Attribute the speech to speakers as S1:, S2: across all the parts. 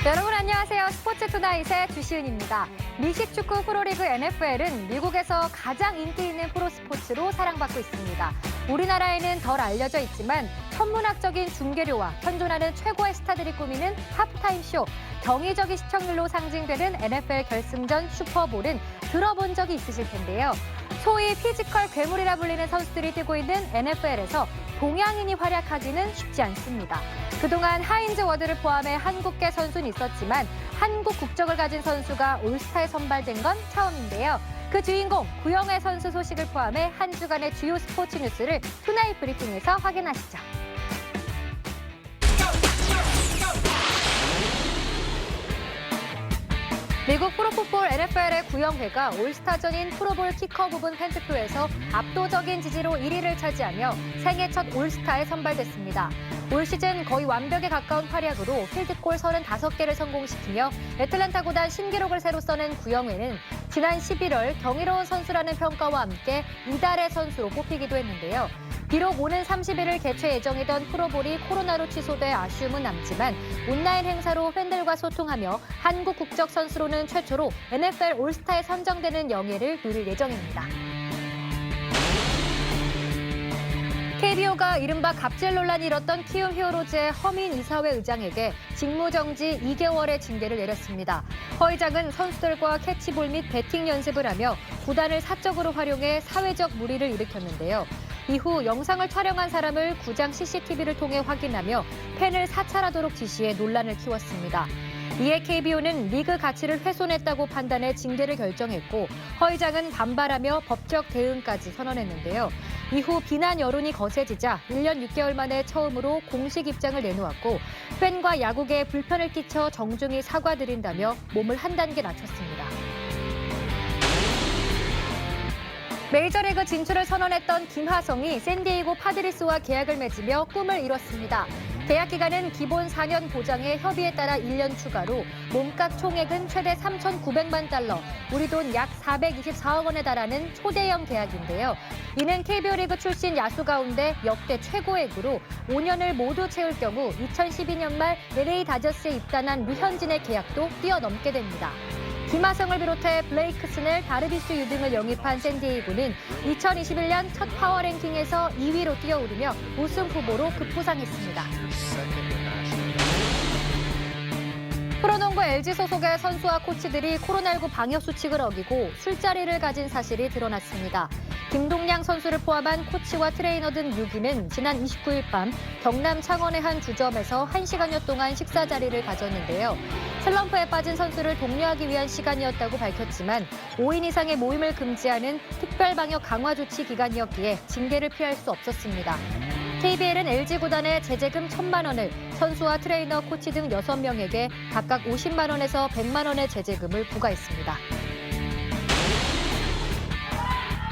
S1: 여러분 안녕하세요. 스포츠 투나잇의 주시은입니다. 미식 축구 프로리그 NFL은 미국에서 가장 인기 있는 프로스포츠로 사랑받고 있습니다. 우리나라에는 덜 알려져 있지만 천문학적인 중계료와 현존하는 최고의 스타들이 꾸미는 하프타임 쇼, 경이적인 시청률로 상징되는 NFL 결승전 슈퍼볼은 들어본 적이 있으실 텐데요. 소위 피지컬 괴물이라 불리는 선수들이 뛰고 있는 NFL에서 동양인이 활약하기는 쉽지 않습니다. 그동안 하인즈 워드를 포함해 한국계 선수는 있었지만 한국 국적을 가진 선수가 올스타에 선발된 건 처음인데요. 그 주인공 구영애 선수 소식을 포함해 한 주간의 주요 스포츠 뉴스를 투나잇 브리핑에서 확인하시죠. 미국 프로풋볼 NFL의 구영회가 올스타전인 프로볼 키커 부분 팬투표에서 압도적인 지지로 1위를 차지하며 생애 첫 올스타에 선발됐습니다. 올 시즌 거의 완벽에 가까운 활약으로 필드골 35개를 성공시키며 애틀랜타 구단 신기록을 새로 써낸 구영회는 지난 11월 경이로운 선수라는 평가와 함께 이달의 선수로 뽑히기도 했는데요. 비록 오는 30일을 개최 예정이던 프로볼이 코로나로 취소돼 아쉬움은 남지만 온라인 행사로 팬들과 소통하며 한국 국적 선수로는 최초로 NFL 올스타에 선정되는 영예를 누릴 예정입니다. KBO가 이른바 갑질 논란이 일었던 키움 히어로즈의 허민 이사회 의장에게 직무정지 2개월의 징계를 내렸습니다. 허 의장은 선수들과 캐치볼 및 배팅 연습을 하며 구단을 사적으로 활용해 사회적 물의를 일으켰는데요. 이후 영상을 촬영한 사람을 구장 CCTV를 통해 확인하며 팬을 사찰하도록 지시해 논란을 키웠습니다. 이에 KBO는 리그 가치를 훼손했다고 판단해 징계를 결정했고 허 의장은 반발하며 법적 대응까지 선언했는데요. 이후 비난 여론이 거세지자 1년 6개월 만에 처음으로 공식 입장을 내놓았고 팬과 야구계에 불편을 끼쳐 정중히 사과드린다며 몸을 한 단계 낮췄습니다. 메이저리그 진출을 선언했던 김하성이 샌디에이고 파드리스와 계약을 맺으며 꿈을 이뤘습니다. 계약 기간은 기본 4년 보장에 협의에 따라 1년 추가로 몸값 총액은 최대 3,900만 달러, 우리 돈 약 424억 원에 달하는 초대형 계약인데요. 이는 KBO 리그 출신 야수 가운데 역대 최고액으로 5년을 모두 채울 경우 2012년 말 LA 다저스에 입단한 류현진의 계약도 뛰어넘게 됩니다. 김하성을 비롯해 블레이크 스넬, 다르비슈 유 등을 영입한 샌디에이고는 2021년 첫 파워 랭킹에서 2위로 뛰어오르며 우승 후보로 급부상했습니다. 프로농구 LG 소속의 선수와 코치들이 코로나19 방역 수칙을 어기고 술자리를 가진 사실이 드러났습니다. 김동량 선수를 포함한 코치와 트레이너 등 6인은 지난 29일 밤 경남 창원의 한 주점에서 1시간여 동안 식사 자리를 가졌는데요. 슬럼프에 빠진 선수를 독려하기 위한 시간이었다고 밝혔지만 5인 이상의 모임을 금지하는 특별 방역 강화 조치 기간이었기에 징계를 피할 수 없었습니다. KBL은 LG 구단의 제재금 1,000만 원을 선수와 트레이너, 코치 등 6명에게 각각 50만 원에서 100만 원의 제재금을 부과했습니다.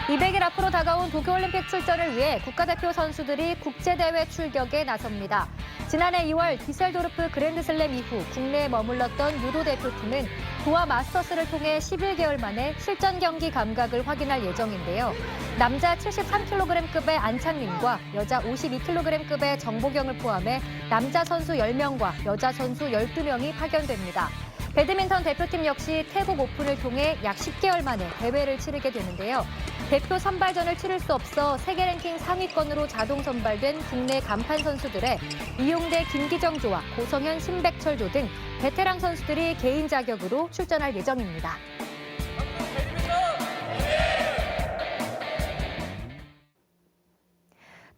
S1: 200일 앞으로 다가온 도쿄올림픽 출전을 위해 국가대표 선수들이 국제대회 출격에 나섭니다. 지난해 2월 디셀도르프 그랜드슬램 이후 국내에 머물렀던 유도 대표팀은 도하 마스터스를 통해 11개월 만에 실전 경기 감각을 확인할 예정인데요. 남자 73kg급의 안창민과 여자 52kg급의 정보경을 포함해 남자 선수 10명과 여자 선수 12명이 파견됩니다. 배드민턴 대표팀 역시 태국 오픈을 통해 약 10개월 만에 대회를 치르게 되는데요. 대표 선발전을 치를 수 없어 세계 랭킹 상위권으로 자동 선발된 국내 간판 선수들의 이용대 김기정조와 고성현 신백철조 등 베테랑 선수들이 개인 자격으로 출전할 예정입니다.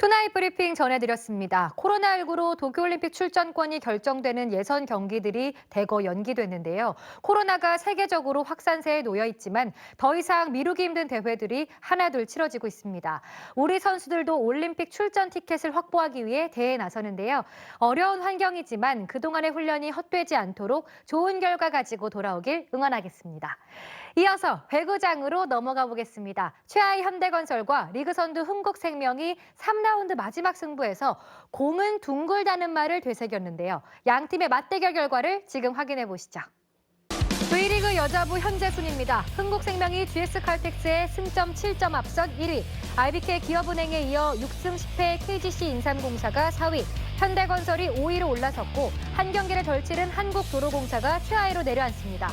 S1: 투나잇 브리핑 전해드렸습니다. 코로나19로 도쿄올림픽 출전권이 결정되는 예선 경기들이 대거 연기됐는데요. 코로나가 세계적으로 확산세에 놓여 있지만 더 이상 미루기 힘든 대회들이 하나둘 치러지고 있습니다. 우리 선수들도 올림픽 출전 티켓을 확보하기 위해 대회에 나서는데요. 어려운 환경이지만 그동안의 훈련이 헛되지 않도록 좋은 결과 가지고 돌아오길 응원하겠습니다. 이어서 배구장으로 넘어가 보겠습니다. 최하위 현대건설과 리그 선두 흥국생명이 3라운드 마지막 승부에서 공은 둥글다는 말을 되새겼는데요. 양 팀의 맞대결 결과를 지금 확인해 보시죠. V리그 여자부 현재 순입니다. 흥국생명이 GS칼텍스의 승점 7점 앞선 1위, RBK 기업은행에 이어 6승 10패의 KGC 인삼공사가 4위, 현대건설이 5위로 올라섰고 한 경기를 덜 치른 한국도로공사가 최하위로 내려앉습니다.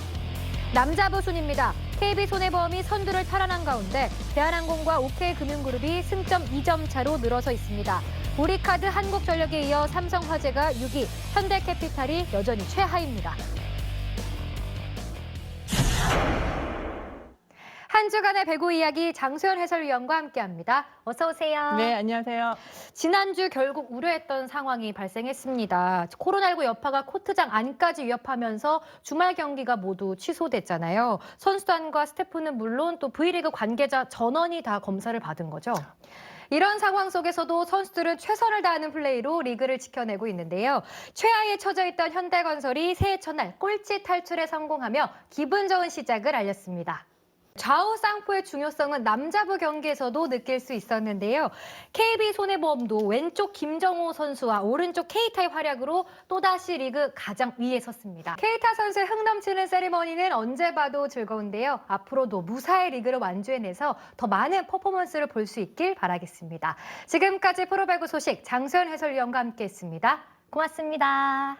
S1: 남자부 순입니다. KB손해보험이 선두를 탈환한 가운데 대한항공과 OK금융그룹이 승점 2점 차로 늘어서 있습니다. 우리카드, 한국전력에 이어 삼성화재가 6위, 현대캐피탈이 여전히 최하위입니다. 한 주간의 배구 이야기 장소연 해설위원과 함께합니다. 어서 오세요.
S2: 네, 안녕하세요.
S1: 지난주 결국 우려했던 상황이 발생했습니다. 코로나19 여파가 코트장 안까지 위협하면서 주말 경기가 모두 취소됐잖아요. 선수단과 스태프는 물론 또 V리그 관계자 전원이 다 검사를 받은 거죠. 이런 상황 속에서도 선수들은 최선을 다하는 플레이로 리그를 지켜내고 있는데요. 최하위에 처져 있던 현대건설이 새해 첫날 꼴찌 탈출에 성공하며 기분 좋은 시작을 알렸습니다. 좌우 쌍포의 중요성은 남자부 경기에서도 느낄 수 있었는데요. KB손해보험도 왼쪽 김정호 선수와 오른쪽 케이타의 활약으로 또다시 리그 가장 위에 섰습니다. 케이타 선수의 흥 넘치는 세리머니는 언제 봐도 즐거운데요. 앞으로도 무사히 리그를 완주해내서 더 많은 퍼포먼스를 볼 수 있길 바라겠습니다. 지금까지 프로배구 소식 장소연 해설위원과 함께했습니다. 고맙습니다.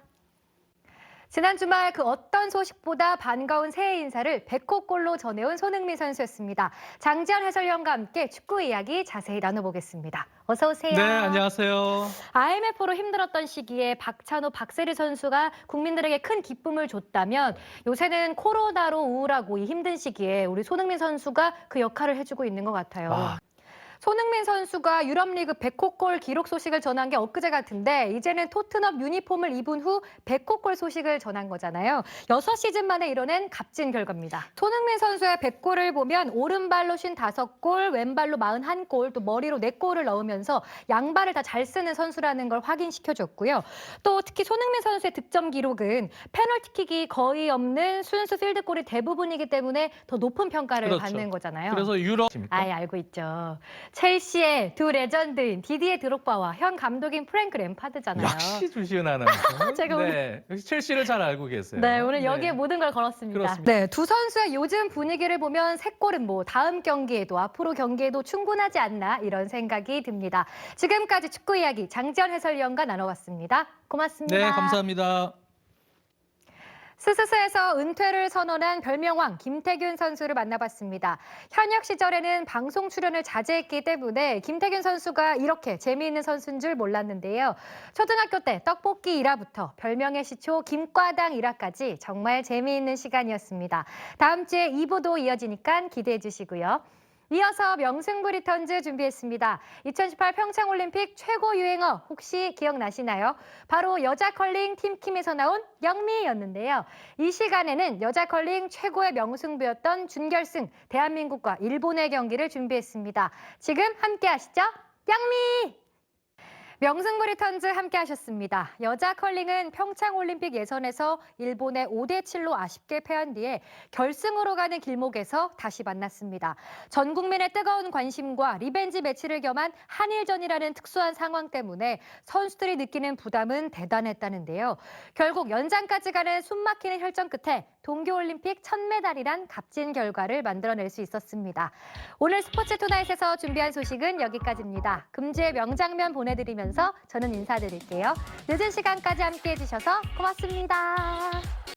S1: 지난 주말 그 어떤 소식보다 반가운 새해 인사를 100호골로 전해온 손흥민 선수였습니다. 장지현 해설위원과 함께 축구 이야기 자세히 나눠보겠습니다. 어서 오세요.
S3: 네, 안녕하세요.
S1: IMF로 힘들었던 시기에 박찬호, 박세리 선수가 국민들에게 큰 기쁨을 줬다면 요새는 코로나로 우울하고 이 힘든 시기에 우리 손흥민 선수가 그 역할을 해주고 있는 것 같아요. 손흥민 선수가 유럽리그 100호골 기록 소식을 전한 게 엊그제 같은데 이제는 토트넘 유니폼을 입은 후 100호골 소식을 전한 거잖아요. 6시즌 만에 이뤄낸 값진 결과입니다. 손흥민 선수의 100골을 보면 오른발로 55골, 왼발로 41골, 또 머리로 4골을 넣으면서 양발을 다 잘 쓰는 선수라는 걸 확인시켜줬고요. 또 특히 손흥민 선수의 득점 기록은 페널티킥이 거의 없는 순수 필드골이 대부분이기 때문에 더 높은 평가를
S3: 그렇죠.
S1: 받는 거잖아요.
S3: 그래서 유럽
S1: 알고 있죠. 첼시의 두 레전드인 디디에 드록바와 현 감독인 프랭크 램파드잖아요.
S3: 역시 주시은 아나운서.
S1: 제가
S3: 네, 역시 첼시를 잘 알고 계세요.
S1: 네, 오늘 여기에
S3: 네.
S1: 모든 걸 걸었습니다.
S3: 그렇습니다.
S1: 네, 두 선수의 요즘 분위기를 보면 세 골은 뭐 다음 경기에도 앞으로 경기에도 충분하지 않나 이런 생각이 듭니다. 지금까지 축구 이야기 장지현 해설위원과 나눠봤습니다. 고맙습니다.
S3: 네, 감사합니다.
S1: 스스스에서 은퇴를 선언한 별명왕 김태균 선수를 만나봤습니다. 현역 시절에는 방송 출연을 자제했기 때문에 김태균 선수가 이렇게 재미있는 선수인 줄 몰랐는데요. 초등학교 때 떡볶이 일화부터 별명의 시초 김과당 일화까지 정말 재미있는 시간이었습니다. 다음 주에 2부도 이어지니까 기대해 주시고요. 이어서 명승부 리턴즈 준비했습니다. 2018 평창올림픽 최고 유행어 혹시 기억나시나요? 바로 여자 컬링 팀킴에서 나온 영미였는데요. 이 시간에는 여자 컬링 최고의 명승부였던 준결승 대한민국과 일본의 경기를 준비했습니다. 지금 함께 하시죠. 영미! 명승부 리턴즈 함께 하셨습니다. 여자 컬링은 평창올림픽 예선에서 일본에 5대7로 아쉽게 패한 뒤에 결승으로 가는 길목에서 다시 만났습니다. 전 국민의 뜨거운 관심과 리벤지 매치를 겸한 한일전이라는 특수한 상황 때문에 선수들이 느끼는 부담은 대단했다는데요. 결국 연장까지 가는 숨막히는 혈전 끝에 동계올림픽 첫 메달이란 값진 결과를 만들어낼 수 있었습니다. 오늘 스포츠 투나잇에서 준비한 소식은 여기까지입니다. 금주의 명장면 보내드리면서 저는 인사드릴게요. 늦은 시간까지 함께해 주셔서 고맙습니다.